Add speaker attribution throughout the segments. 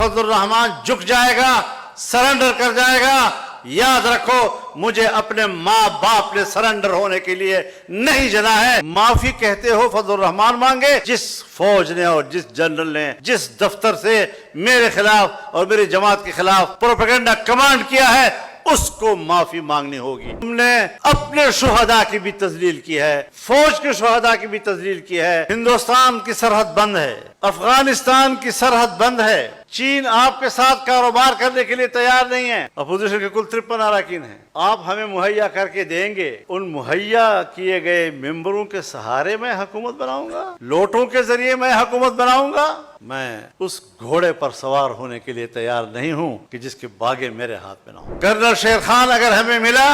Speaker 1: फजल रहमान झुक जाएगा, सरेंडर कर जाएगा। याद रखो, मुझे अपने माँ बाप ने सरेंडर होने के लिए नहीं जना है। माफी कहते हो फजल रहमान मांगे। जिस फौज ने और जिस जनरल ने जिस दफ्तर से मेरे खिलाफ और मेरी जमात के खिलाफ प्रोपेगेंडा कमांड किया है, उसको माफी मांगनी होगी। हमने अपने शुहदा की भी तजलील की है, फौज के शुहदा की भी तजलील की है। हिंदुस्तान की सरहद बंद है, अफगानिस्तान की सरहद बंद है। चीन आपके साथ कारोबार करने के लिए तैयार नहीं है। अपोजिशन के कुल 53 अरकान हैं। आप हमें मुहैया करके देंगे, उन मुहैया किए गए मेंबरों के सहारे मैं हुकूमत बनाऊंगा, लोटों के जरिए मैं हुकूमत बनाऊंगा। मैं उस घोड़े पर सवार होने के लिए तैयार नहीं हूं कि जिसके बागे मेरे हाथ में ना हो। कर्नल शेर खान अगर हमें मिला,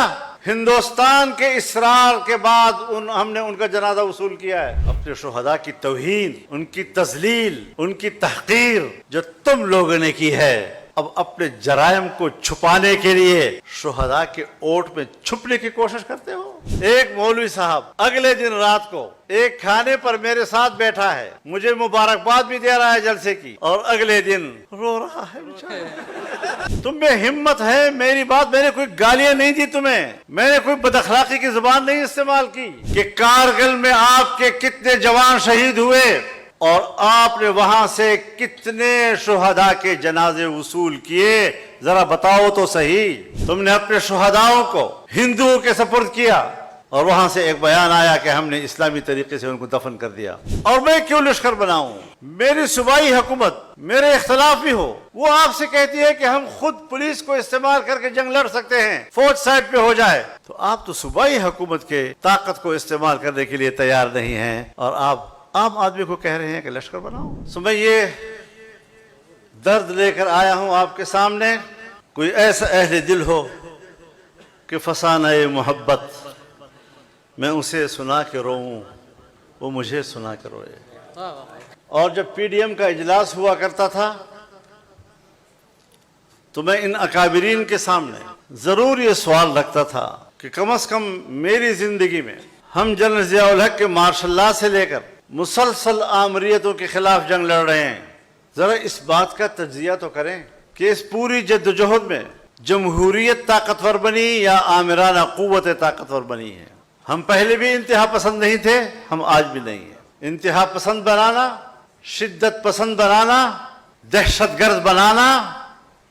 Speaker 1: हिंदुस्तान के इसरार के बाद हमने उनका जनाजा वसूल किया है। अपने शुहदा की तौहीन, उनकी तजलील, उनकी तहकीर जो तुम लोगों ने की है, अब अपने जरायम को छुपाने के लिए शुहदा के ओट में छुपने की कोशिश करते हो। एक मौलवी साहब अगले दिन रात को एक खाने पर मेरे साथ बैठा है, मुझे मुबारकबाद भी दे रहा है जलसे की, और अगले दिन रो रहा है बेचारा। तुम में हिम्मत है, मेरी बात, मैंने कोई गालियां नहीं दी तुम्हें, मैंने कोई बदअखलाकी की जुबान नहीं इस्तेमाल की कि कारगिल में आपके कितने जवान शहीद हुए और आपने वहां से कितने शुहदा के जनाजे वसूल किए, जरा बताओ तो सही। तुमने अपने शुहदाओं को हिंदुओं के सपुर्द किया और वहां से एक बयान आया कि हमने इस्लामी तरीके से उनको दफन कर दिया। और मैं क्यों लश्कर बनाऊं? मेरी सूबाई हुकूमत मेरे इख्तलाफ भी हो, वो आपसे कहती है कि हम खुद पुलिस को इस्तेमाल करके जंग लड़ सकते हैं, फौज साइड पे हो जाए, तो आप तो सूबाई हुकूमत के ताकत को इस्तेमाल करने के लिए तैयार नहीं हैं और आप आम आदमी को कह रहे हैं कि लश्कर बनाओ। सो मैं ये दर्द लेकर आया हूं आपके सामने। कोई ऐसा अहले दिल हो कि फसाना-ए मोहब्बत मैं उसे सुना के रोऊं, वो मुझे सुना के रोए। और जब पीडीएम का इजलास हुआ करता था तो मैं इन अकाबिरीन के सामने जरूर ये सवाल रखता था कि कम से कम मेरी जिंदगी में हम जनरल ज़िया-उल हक के मार्शल लॉ से लेकर मुसलसल आमरीतों के खिलाफ जंग लड़ रहे हैं। जरा इस बात का तज्जिया तो करें कि इस पूरी जद्दोजहद में जमहूरियत ताकतवर बनी या आमिराना कुव्वत ताकतवर बनी है। हम पहले भी इंतहा पसंद नहीं थे, हम आज भी नहीं है। इंतहा पसंद बनाना, शिद्दत पसंद बनाना, दहशतगर्द बनाना,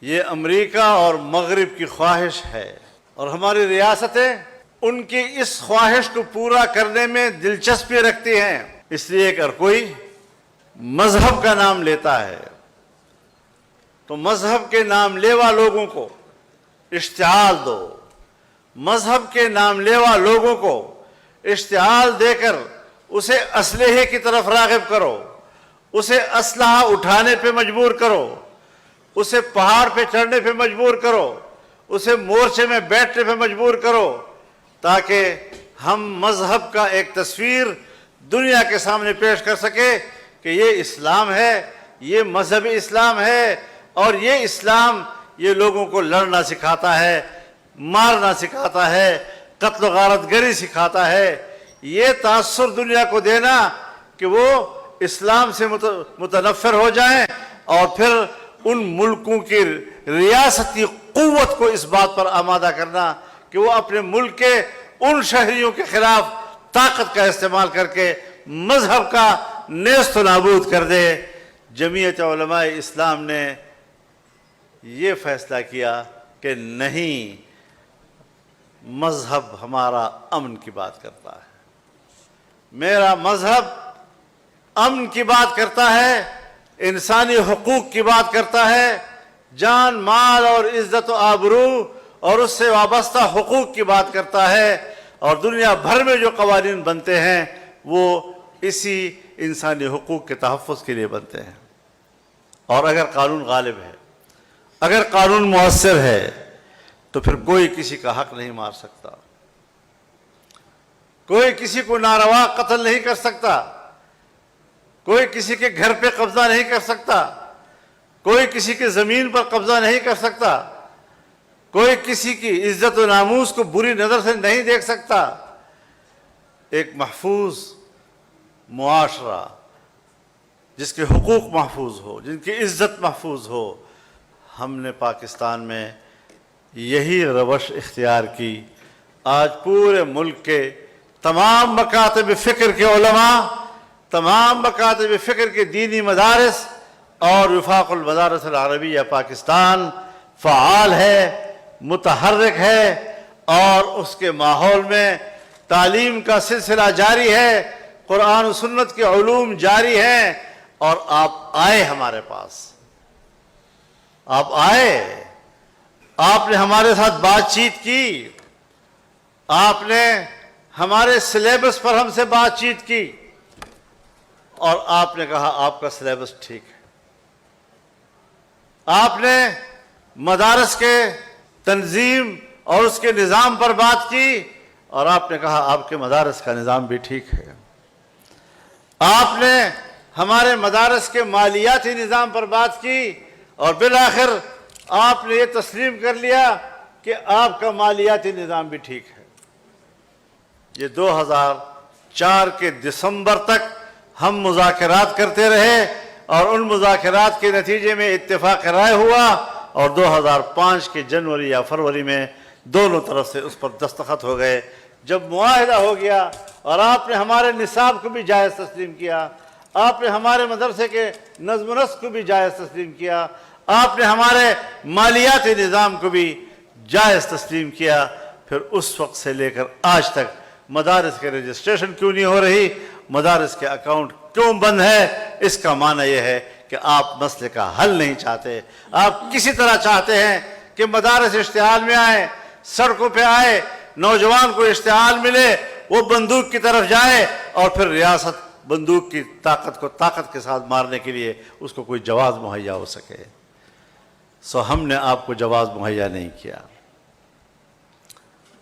Speaker 1: ये अमरीका और मगरिब की ख्वाहिश है और हमारी रियासतें उनकी इस ख्वाहिश को पूरा करने में दिलचस्पी रखती हैं। इसलिए अगर कोई मजहब का नाम लेता है तो मजहब के नाम लेवा लोगों को इश्तिहाल दो, मजहब के नाम लेवा लोगों को इश्तिहाल देकर उसे असलहे की तरफ राग़िब करो, उसे असलहा उठाने पे मजबूर करो, उसे पहाड़ पे चढ़ने पे मजबूर करो, उसे मोर्चे में बैठने पे मजबूर करो, ताकि हम मजहब का एक तस्वीर दुनिया के सामने पेश कर सके कि ये इस्लाम है, ये मजहब इस्लाम है और ये इस्लाम ये लोगों को लड़ना सिखाता है, मारना सिखाता है, कत्ल गारतगरी सिखाता है। ये तासुर दुनिया को देना कि वो इस्लाम से मुतनफ़िर हो जाएं और फिर उन मुल्कों की रियासती क़ुव्वत को इस बात पर आमादा करना कि वो अपने मुल्क के उन शहरियों के खिलाफ ताकत का इस्तेमाल करके मजहब का नेस्त नाबूद कर दे। जमीयत उलमाए इस्लाम ने ये फैसला किया कि नहीं, मजहब हमारा अमन की बात करता है, मेरा मजहब अमन की बात करता है, इंसानी हुकूक की बात करता है, जान माल और इज्जत और आबरू और उससे वाबस्ता हुकूक की बात करता है। और दुनिया भर में जो कवानीन बनते हैं वो इसी इंसानी हुकूक के तहफ़्फ़ुज़ के लिए बनते हैं। और अगर कानून गालिब है, अगर कानून मुअस्सिर है, तो फिर कोई किसी का हक नहीं मार सकता, कोई किसी को नारवा कत्ल नहीं कर सकता, कोई किसी के घर पे कब्जा नहीं कर सकता, कोई किसी की ज़मीन पर कब्जा नहीं कर सकता, कोई किसी की इज्जत और नामूस को बुरी नज़र से नहीं देख सकता। एक महफूज मुआशरा जिसके हुकूक महफूज हो, जिनकी इज्जत महफूज हो, ہم نے پاکستان میں یہی روش اختیار کی. آج پورے ملک کے تمام مکاتب فکر کے علماء، تمام مکاتب فکر کے دینی مدارس اور وفاق المدارس العربیہ پاکستان فعال ہے، متحرک ہے، اور اس کے ماحول میں تعلیم کا سلسلہ جاری ہے، قرآن و سنت کے علوم جاری ہیں. اور آپ آئے ہمارے پاس، آپ آئے، آپ نے ہمارے ساتھ بات چیت کی، آپ نے ہمارے سلیبس پر ہم سے بات چیت کی، اور آپ نے کہا آپ کا سلیبس ٹھیک ہے. آپ نے مدارس کے تنظیم اور اس کے نظام پر بات کی، اور آپ نے کہا آپ کے مدارس کا نظام بھی ٹھیک ہے. آپ نے ہمارے مدارس کے مالیاتی نظام پر بات کی، اور بالآخر آپ نے یہ تسلیم کر لیا کہ آپ کا مالیاتی نظام بھی ٹھیک ہے. یہ 2004 کے دسمبر تک ہم مذاکرات کرتے رہے، اور ان مذاکرات کے نتیجے میں اتفاق رائے ہوا، اور 2005 کے جنوری یا فروری میں دونوں طرف سے اس پر دستخط ہو گئے. جب معاہدہ ہو گیا اور آپ نے ہمارے نصاب کو بھی جائز تسلیم کیا، آپ نے ہمارے مدرسے کے نظم و نسق کو بھی جائز تسلیم کیا، آپ نے ہمارے مالیاتی نظام کو بھی جائز تسلیم کیا، پھر اس وقت سے لے کر آج تک مدارس کے رجسٹریشن کیوں نہیں ہو رہی، مدارس کے اکاؤنٹ کیوں بند ہے؟ اس کا معنی یہ ہے کہ آپ مسئلے کا حل نہیں چاہتے. آپ کسی طرح چاہتے ہیں کہ مدارس اشتعال میں آئے، سڑکوں پہ آئے، نوجوان کو اشتعال ملے، وہ بندوق کی طرف جائے، اور پھر ریاست بندوق کی طاقت کو طاقت کے ساتھ مارنے کے لیے اس کو کوئی جواز مہیا ہو سکے. ہم نے آپ کو جواز مہیا نہیں کیا.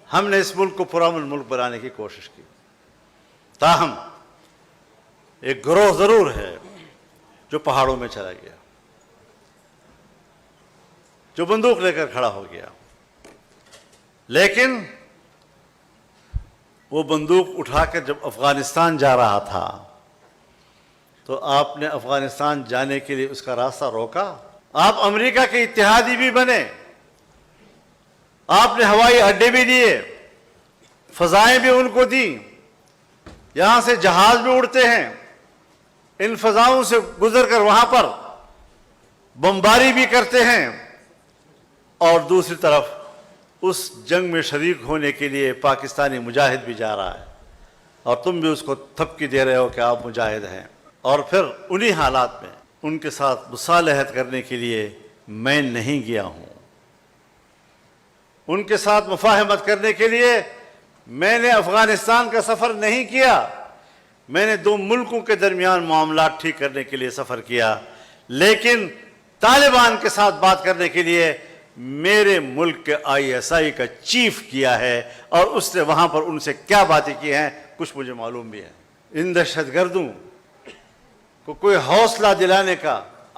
Speaker 1: ہم نے اس ملک کو پرامن ملک بنانے کی کوشش کی. تاہم ایک گروہ ضرور ہے جو پہاڑوں میں چلا گیا، جو بندوق لے کر کھڑا ہو گیا، لیکن وہ بندوق اٹھا کر جب افغانستان جا رہا تھا تو آپ نے افغانستان جانے کے لیے اس کا راستہ روکا. آپ امریکہ کے اتحادی بھی بنے، آپ نے ہوائی اڈے بھی دیے، فضائیں بھی ان کو دی، یہاں سے جہاز بھی اڑتے ہیں، ان فضاؤں سے گزر کر وہاں پر بمباری بھی کرتے ہیں، اور دوسری طرف اس جنگ میں شریک ہونے کے لیے پاکستانی مجاہد بھی جا رہا ہے، اور تم بھی اس کو تھپکی دے رہے ہو کہ آپ مجاہد ہیں. اور پھر انہی حالات میں ان کے ساتھ مصالحت کرنے کے لیے میں نہیں گیا ہوں، ان کے ساتھ مفاہمت کرنے کے لیے میں نے افغانستان کا سفر نہیں کیا. میں نے دو ملکوں کے درمیان معاملات ٹھیک کرنے کے لیے سفر کیا، لیکن طالبان کے ساتھ بات کرنے کے لیے میرے ملک کے ISI کا چیف کیا ہے، اور اس نے وہاں پر ان سے کیا باتیں کی ہیں کچھ مجھے معلوم بھی ہے. ان دہشت گردوں کو کوئی حوصلہ دلانے کا